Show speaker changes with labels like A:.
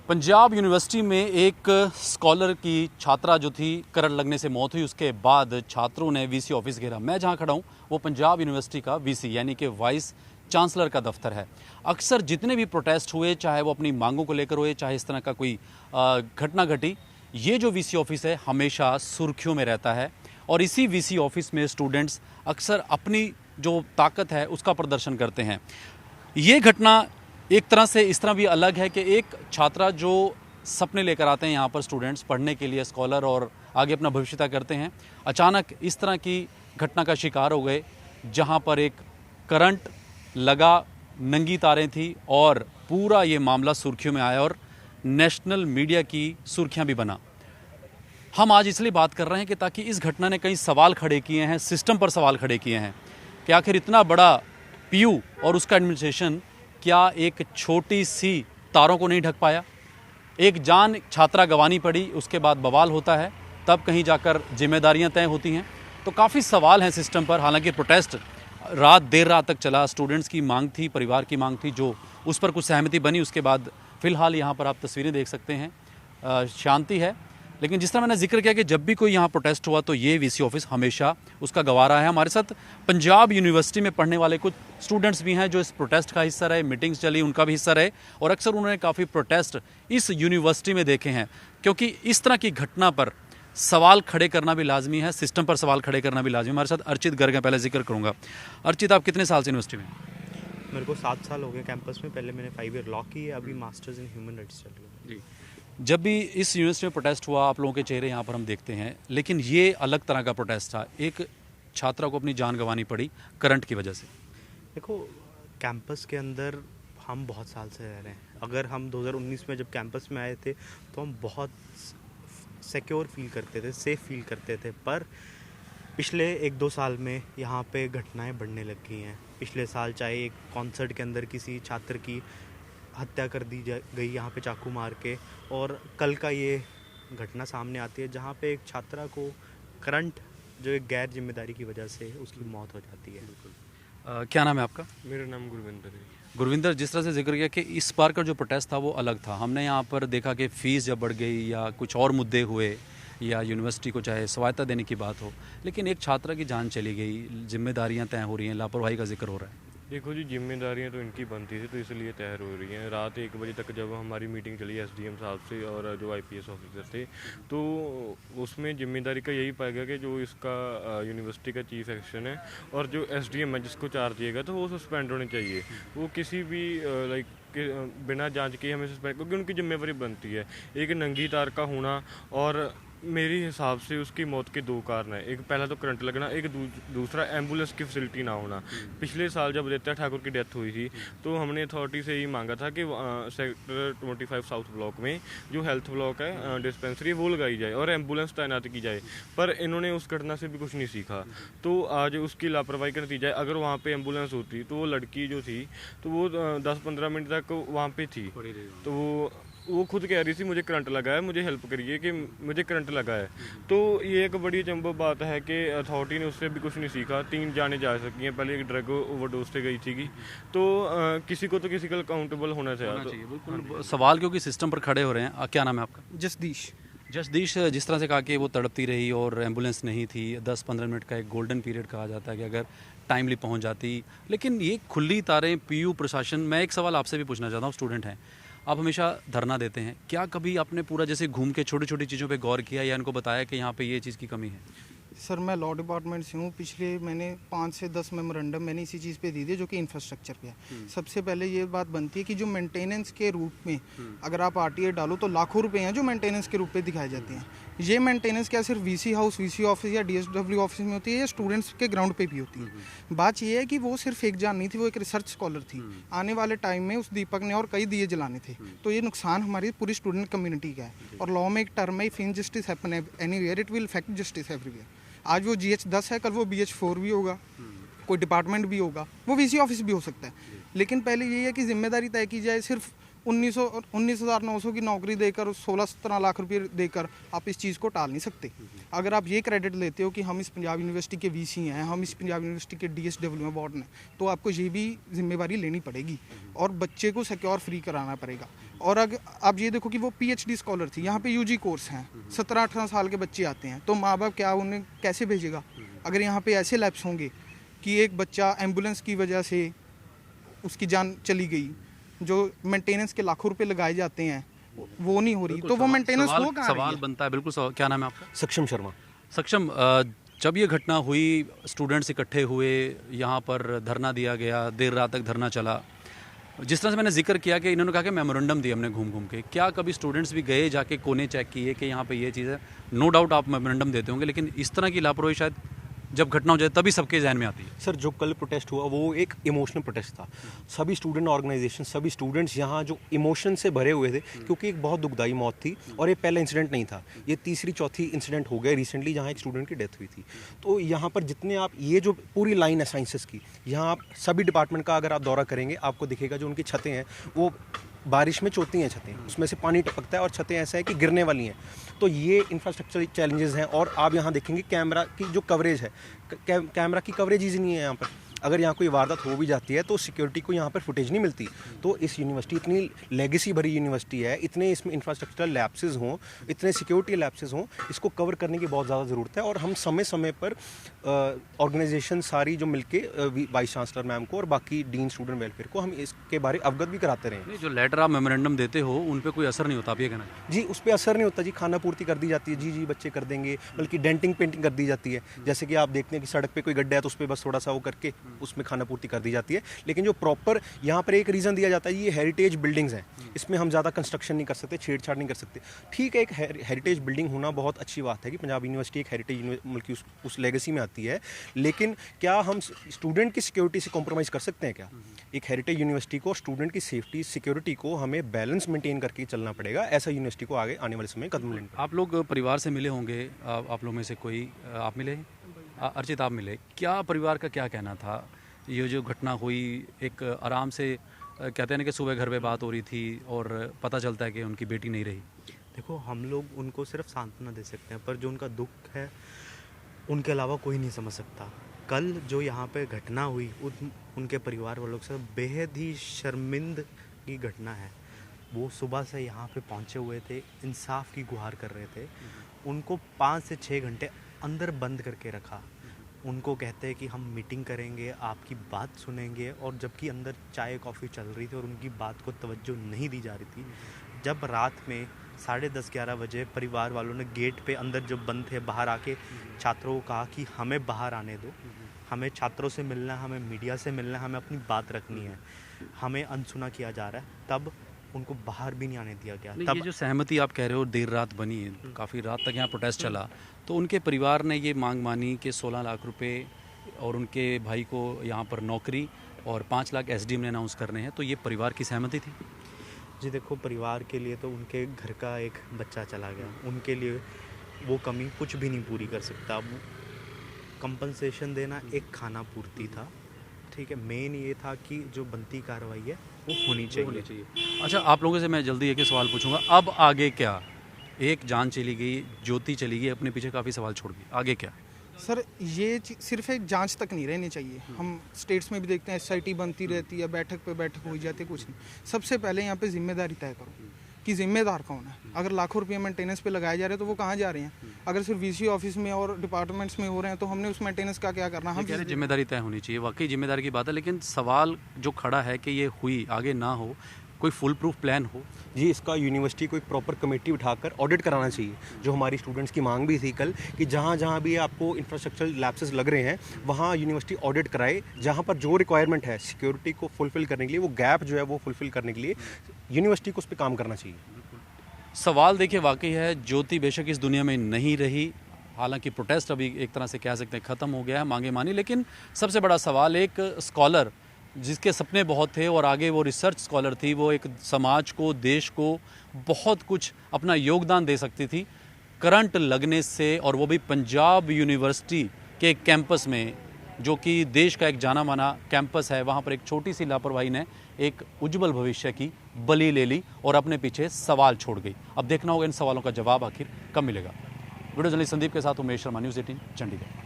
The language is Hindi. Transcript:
A: पंजाब यूनिवर्सिटी में एक स्कॉलर की छात्रा जो थी करंट लगने से मौत हुई। उसके बाद छात्रों ने वीसी ऑफिस घेरा। मैं जहां खड़ा हूं वो पंजाब यूनिवर्सिटी का वीसी यानी कि वाइस चांसलर का दफ्तर है। अक्सर जितने भी प्रोटेस्ट हुए, चाहे वो अपनी मांगों को लेकर हुए, चाहे इस तरह का कोई घटना घटी, ये जो वीसी ऑफिस है हमेशा सुर्खियों में रहता है। और इसी वीसी ऑफिस में स्टूडेंट्स अक्सर अपनी जो ताकत है उसका प्रदर्शन करते हैं। ये घटना एक तरह से इस तरह भी अलग है कि एक छात्रा जो सपने लेकर आते हैं यहाँ पर स्टूडेंट्स पढ़ने के लिए, स्कॉलर, और आगे अपना भविष्य तय करते हैं, अचानक इस तरह की घटना का शिकार हो गए जहाँ पर एक करंट लगा, नंगी तारें थी और पूरा ये मामला सुर्खियों में आया और नेशनल मीडिया की सुर्खियाँ भी बना। हम आज इसलिए बात कर रहे हैं कि ताकि इस घटना ने कई सवाल खड़े किए हैं, सिस्टम पर सवाल खड़े किए हैं कि आखिर इतना बड़ा पीयू और उसका एडमिनिस्ट्रेशन क्या एक छोटी सी तारों को नहीं ढक पाया। एक जान छात्रा गंवानी पड़ी, उसके बाद बवाल होता है, तब कहीं जाकर जिम्मेदारियां तय होती हैं। तो काफ़ी सवाल हैं सिस्टम पर। हालांकि प्रोटेस्ट देर रात तक चला, स्टूडेंट्स की मांग थी, परिवार की मांग थी, जो उस पर कुछ सहमति बनी। उसके बाद फ़िलहाल यहाँ पर आप तस्वीरें देख सकते हैं, शांति है। लेकिन जिस तरह मैंने जिक्र किया कि जब भी कोई यहाँ प्रोटेस्ट हुआ तो ये वीसी ऑफिस हमेशा उसका गवारा है। हमारे साथ पंजाब यूनिवर्सिटी में पढ़ने वाले कुछ स्टूडेंट्स भी हैं जो इस प्रोटेस्ट का हिस्सा रहे, मीटिंग्स चली उनका भी हिस्सा रहे, और अक्सर उन्होंने काफ़ी प्रोटेस्ट इस यूनिवर्सिटी में देखे हैं। क्योंकि इस तरह की घटना पर सवाल खड़े करना भी लाजमी है, सिस्टम पर सवाल खड़े करना भी लाजमी है। हमारे साथ अर्चित गर्ग हैं, पहले जिक्र करूँगा। अर्चित, आप कितने साल से यूनिवर्सिटी में?
B: मेरे को 7 साल हो गए कैंपस में। पहले मैंने 5 ईयर लॉ की है, अभी मास्टर्स इन ह्यूमन राइट्स चल रही है।
A: जी, जब भी इस यूनिवर्सिटी में प्रोटेस्ट हुआ आप लोगों के चेहरे यहाँ पर हम देखते हैं, लेकिन ये अलग तरह का प्रोटेस्ट था। एक छात्रा को अपनी जान गंवानी पड़ी करंट की वजह से।
B: देखो, कैंपस के अंदर हम बहुत साल से रह रहे हैं। अगर हम 2019 में जब कैंपस में आए थे तो हम बहुत सिक्योर फील करते थे, सेफ फील करते थे। पर पिछले 1-2 साल में यहाँ पे घटनाएं बढ़ने लग गई हैं। पिछले साल चाहे एक कॉन्सर्ट के अंदर किसी छात्र की हत्या कर दी गई यहाँ पे चाकू मार के, और कल का ये घटना सामने आती है जहाँ पे एक छात्रा को करंट जो एक गैर जिम्मेदारी की वजह से उसकी मौत हो जाती है।
A: क्या नाम है आपका?
C: मेरा नाम गुरविंदर है।
A: गुरविंदर, जिस तरह से जिक्र किया कि इस बार का जो प्रोटेस्ट था वो अलग था। हमने यहाँ पर देखा कि फ़ीस जब बढ़ गई या कुछ और मुद्दे हुए या यूनिवर्सिटी को चाहे स्वायत्ता देने की बात हो, लेकिन एक छात्रा की जान चली गई, जिम्मेदारियाँ तय हो रही हैं, लापरवाही का जिक्र हो रहा है।
C: देखो जी, जिम्मेदारियां तो इनकी बनती थी, तो इसलिए तैयार हो रही हैं। रात 1 बजे तक जब हमारी मीटिंग चली एसडीएम साहब से और जो आईपीएस ऑफिसर थे, तो उसमें जिम्मेदारी का यही पाया गया कि जो इसका यूनिवर्सिटी का चीफ एक्शन है और जो एसडीएम है जिसको चार्ज दिया गया, तो वो सस्पेंड होने चाहिए। वो किसी भी बिना जांच के हमें सस्पेंड, क्योंकि उनकी जिम्मेदारी बनती है। एक नंगी तार का होना, और मेरे हिसाब से उसकी मौत के 2 कारण हैं। एक, पहला तो करंट लगना, एक दूसरा एम्बुलेंस की फैसिलिटी ना होना। पिछले साल जब आदित्य ठाकुर की डेथ हुई थी तो हमने अथॉरिटी से यही मांगा था कि सेक्टर 25 साउथ ब्लॉक में जो हेल्थ ब्लॉक है, डिस्पेंसरी, वो लगाई जाए और एम्बुलेंस तैनात की जाए। पर इन्होंने उस घटना से भी कुछ नहीं सीखा। तो आज उसकी लापरवाही का नतीजा है। अगर वहाँ पर एम्बुलेंस होती तो वो लड़की जो थी तो वो 10-15 मिनट तक वहाँ पर थी। तो वो खुद कह रही थी मुझे करंट लगा है, मुझे हेल्प करिए कि मुझे करंट लगा है। तो ये एक बड़ी अचंभव बात है कि अथॉरिटी ने उससे भी कुछ नहीं सीखा। 3 जाने जा सकी हैं। पहले एक ड्रग ओवरडोज से गई थी, तो किसी को तो किसी का अकाउंटेबल होना चाहिए।
A: बिल्कुल सवाल क्योंकि सिस्टम पर खड़े हो रहे हैं। क्या नाम है आपका?
D: जसदीश।
A: जसदीश, जिस तरह से कहा कि वो तड़पती रही और एम्बुलेंस नहीं थी, 10-15 मिनट का एक गोल्डन पीरियड कहा जाता है कि अगर टाइमली पहुंच जाती, लेकिन ये खुली तारें, पीयू प्रशासन। मैं एक सवाल आपसे भी पूछना चाहता हूँ, स्टूडेंट हैं आप, हमेशा धरना देते हैं, क्या कभी आपने पूरा जैसे घूम के छोटी छोटी चीज़ों पे गौर किया या इनको बताया कि यहाँ पे ये चीज़ की कमी है?
D: सर, मैं लॉ डिपार्टमेंट से हूँ। पिछले मैंने 5 से 10 मेमोरेंडम मैंने इसी चीज़ पे दी थी जो कि इंफ्रास्ट्रक्चर पे है। सबसे पहले ये बात बनती है कि जो मेंटेनेंस के रूप में अगर आप आरटीए डालो तो लाखों रुपए हैं जो मेंटेनेंस के रूप पे दिखाए जाते हैं। ये मेंटेनेंस क्या सिर्फ वीसी हाउस, वीसी ऑफिस या डीएसडब्ल्यू ऑफिस में होती है या स्टूडेंट्स के ग्राउंड पे भी होती है? बात ये है कि वो सिर्फ एक जान नहीं थी, वो एक रिसर्च स्कॉलर थी। आने वाले टाइम में उस दीपक ने और कई दिए जलाने थे। तो ये नुकसान हमारी पूरी स्टूडेंट कम्युनिटी का है। और लॉ में एक टर्म है, if injustice happen anywhere it will affect justice everywhere. आज वो GH10 है, कल वो BH4 भी होगा, कोई डिपार्टमेंट भी होगा, वो वीसी ऑफिस भी हो सकता है। लेकिन पहले यही है कि जिम्मेदारी तय की जाए। सिर्फ 19,900 की नौकरी देकर 16-17 लाख रुपए देकर आप इस चीज़ को टाल नहीं सकते। अगर आप ये क्रेडिट लेते हो कि हम इस पंजाब यूनिवर्सिटी के वीसी हैं, हम इस पंजाब यूनिवर्सिटी के DSW में वार्डन हैं, तो आपको ये भी जिम्मेवारी लेनी पड़ेगी और बच्चे को सिक्योर फ्री कराना पड़ेगा। और अगर आप ये देखो कि वो PhD स्कॉलर थी, यहाँ पे UG कोर्स हैं, 17-18 साल के बच्चे आते हैं, तो माँ बाप क्या उन्हें कैसे भेजेगा? अगर यहाँ पे ऐसे लैब्स होंगे कि एक बच्चा एम्बुलेंस की वजह से उसकी जान चली गई, जो मेंटेनेंस के लाखों रुपए लगाए जाते हैं वो नहीं हो रही, तो वो मेंटेनेंस हो कहाँ रही
A: सवाल
D: है?
A: बनता है। बिल्कुल क्या नाम है आपका?
E: सक्षम शर्मा।
A: सक्षम, जब ये घटना हुई, स्टूडेंट्स इकट्ठे हुए, यहाँ पर धरना दिया गया, देर रात तक धरना चला। जिस तरह से मैंने जिक्र किया कि इन्होंने कहा कि मेमोरेंडम दिया हमने घूम घूम के, क्या कभी स्टूडेंट्स भी गए जाके कोने चेक किए कि यहाँ पे ये चीज़ है? नो डाउट आप मेमोरेंडम देते होंगे, लेकिन इस तरह की लापरवाही शायद जब घटना हो जाए तभी सबके जहन में आती है।
E: सर, जो कल प्रोटेस्ट हुआ वो एक इमोशनल प्रोटेस्ट था। सभी स्टूडेंट ऑर्गेनाइजेशन, सभी स्टूडेंट्स यहाँ जो इमोशन से भरे हुए थे, क्योंकि एक बहुत दुखदाई मौत थी और ये पहला इंसिडेंट नहीं था, ये तीसरी चौथी इंसिडेंट हो गया रिसेंटली जहाँ एक स्टूडेंट की डेथ हुई थी। तो यहाँ पर जितने आप ये जो पूरी लाइन है साइंसेस की, यहाँ आप सभी डिपार्टमेंट का अगर आप दौरा करेंगे आपको दिखेगा जो उनकी छतें हैं वो बारिश में चोती हैं छतें, उसमें से पानी टपकता है और छतें ऐसा है कि गिरने वाली हैं। तो ये इंफ्रास्ट्रक्चर चैलेंजेस हैं। और आप यहाँ देखेंगे कैमरा की जो कवरेज है, कैमरा की कवरेज ही नहीं है यहाँ पर। अगर यहाँ कोई वारदात हो भी जाती है तो सिक्योरिटी को यहाँ पर फुटेज नहीं मिलती। तो इस यूनिवर्सिटी इतनी लेगेसी भरी यूनिवर्सिटी है, इतने इसमें इंफ्रास्ट्रक्चरल लैप्सेस हों, इतने सिक्योरिटी लैप्सेस हों, इसको कवर करने की बहुत ज़्यादा ज़रूरत है। और हम समय समय पर ऑर्गेनाइजेशन सारी जो मिलके वाइस चांसलर मैम को और बाकी डीन स्टूडेंट वेलफेयर को हम इसके बारे अवगत भी कराते रहे।
A: नहीं, जो लेटर आप मेमोरेंडम देते हो उन पर कोई असर नहीं होता, आप ये कहना?
E: जी, उस पर असर नहीं होता जी, खाना पूर्ति कर दी जाती है, जी बच्चे कर देंगे, बल्कि डेंटिंग पेंटिंग कर दी जाती है। जैसे कि आप देखते हैं कि सड़क पे कोई गड्ढा है तो उस पर बस थोड़ा सा वो करके उसमें खाना पूर्ति कर दी जाती है। लेकिन जो प्रॉपर यहाँ पर एक रीज़न दिया जाता है, ये हेरिटेज बिल्डिंग्स हैं, इसमें हम ज़्यादा कंस्ट्रक्शन नहीं कर सकते, छेड़छाड़ नहीं कर सकते। ठीक है, एक हेरिटेज बिल्डिंग होना बहुत अच्छी बात है कि पंजाब यूनिवर्सिटी एक हेरिटेज मुल्क की उस लेगेसी में आती है, लेकिन क्या हम स्टूडेंट की सिक्योरिटी से कॉम्प्रोमाइज़ कर सकते हैं क्या? एक हेरिटेज यूनिवर्सिटी को, स्टूडेंट की सेफ्टी सिक्योरिटी को हमें बैलेंस मेंटेन करके चलना पड़ेगा। ऐसा यूनिवर्सिटी को आगे आने वाले समय कदम लेना।
A: आप लोग परिवार से मिले होंगे, आप लोग में से कोई आप मिले? अर्चित, आप मिले, क्या परिवार का क्या कहना था? ये जो घटना हुई, एक आराम से कहते हैं ना कि सुबह घर पे बात हो रही थी और पता चलता है कि उनकी बेटी नहीं रही।
B: देखो, हम लोग उनको सिर्फ सांत्वना दे सकते हैं, पर जो उनका दुख है उनके अलावा कोई नहीं समझ सकता। कल जो यहाँ पे घटना हुई उनके परिवार वालों के साथ बेहद ही शर्मिंदगी घटना है। वो सुबह से यहाँ पे पहुँचे हुए थे, इंसाफ की गुहार कर रहे थे। उनको 5 से 6 घंटे अंदर बंद करके रखा। उनको कहते हैं कि हम मीटिंग करेंगे, आपकी बात सुनेंगे, और जबकि अंदर चाय कॉफ़ी चल रही थी और उनकी बात को तवज्जो नहीं दी जा रही थी। जब रात में 10:30-11 बजे परिवार वालों ने गेट पे अंदर जब बंद थे बाहर आके छात्रों को कहा कि हमें बाहर आने दो, हमें छात्रों से मिलना है, हमें मीडिया से मिलना है, हमें अपनी बात रखनी है, हमें अनसुना किया जा रहा है, तब उनको बाहर भी नहीं आने दिया गया।
A: तब ये जो सहमति आप कह रहे हो देर रात बनी, काफ़ी रात तक यहाँ प्रोटेस्ट चला, तो उनके परिवार ने ये मांग मानी कि 16 लाख रुपए और उनके भाई को यहाँ पर नौकरी और 5 लाख SDM ने अनाउंस करने हैं, तो ये परिवार की सहमति थी?
B: जी देखो, परिवार के लिए तो उनके घर का एक बच्चा चला गया, उनके लिए वो कमी कुछ भी नहीं पूरी कर सकता। कंपनसेशन देना एक खाना पूर्ति था, ठीक है, मेन ये था कि जो बनती कार्रवाई है वो होनी चाहिए।
A: अच्छा, आप लोगों से मैं जल्दी एक ही सवाल पूछूंगा, अब आगे क्या? एक जान चली गई, ज्योति चली गई, अपने पीछे काफ़ी सवाल छोड़ गई, आगे क्या?
D: सर, ये सिर्फ एक जांच तक नहीं रहनी चाहिए। हम स्टेट्स में भी देखते हैं SIT बनती रहती है, बैठक पे बैठक हो जाती है, कुछ नहीं। सबसे पहले यहाँ पे जिम्मेदारी तय करो कि जिम्मेदार कौन है। अगर लाखों रुपये मेंटेनेंस पे लगाए जा रहे हैं तो वो कहाँ जा रहे हैं? अगर सिर्फ VC ऑफिस में और डिपार्टमेंट्स में हो रहे हैं तो हमने उस मेंटेनेंस का क्या करना? हम
A: जिम्मेदारी तय होनी चाहिए, वाकई जिम्मेदारी की बात है, लेकिन सवाल जो खड़ा है कि ये हुई, आगे ना हो, कोई फुल प्रूफ प्लान हो।
E: जी, इसका यूनिवर्सिटी को एक प्रॉपर कमेटी उठाकर ऑडिट कराना चाहिए, जो हमारी स्टूडेंट्स की मांग भी थी कल, कि जहाँ जहाँ भी आपको इंफ्रास्ट्रक्चर लैप्सेस लग रहे हैं वहाँ यूनिवर्सिटी ऑडिट कराए, जहाँ पर जो रिक्वायरमेंट है सिक्योरिटी को फुलफिल करने के लिए, वो गैप जो है वो फुलफिल करने के लिए यूनिवर्सिटी को उस पर काम करना चाहिए।
A: सवाल देखिए वाकई है, ज्योति बेशक इस दुनिया में नहीं रही, हालांकि प्रोटेस्ट अभी एक तरह से कह सकते हैं ख़त्म हो गया है, मांगे मानी, लेकिन सबसे बड़ा सवाल, एक स्कॉलर जिसके सपने बहुत थे और आगे वो रिसर्च स्कॉलर थी, वो एक समाज को, देश को बहुत कुछ अपना योगदान दे सकती थी, करंट लगने से, और वो भी पंजाब यूनिवर्सिटी के कैंपस में, जो कि देश का एक जाना माना कैंपस है, वहाँ पर एक छोटी सी लापरवाही ने एक उज्जवल भविष्य की बलि ले ली और अपने पीछे सवाल छोड़ गई। अब देखना होगा इन सवालों का जवाब आखिर कब मिलेगा। वीडियो जर्नलिस्ट संदीप के साथ उमेश शर्मा, न्यूज़ 18 चंडीगढ़।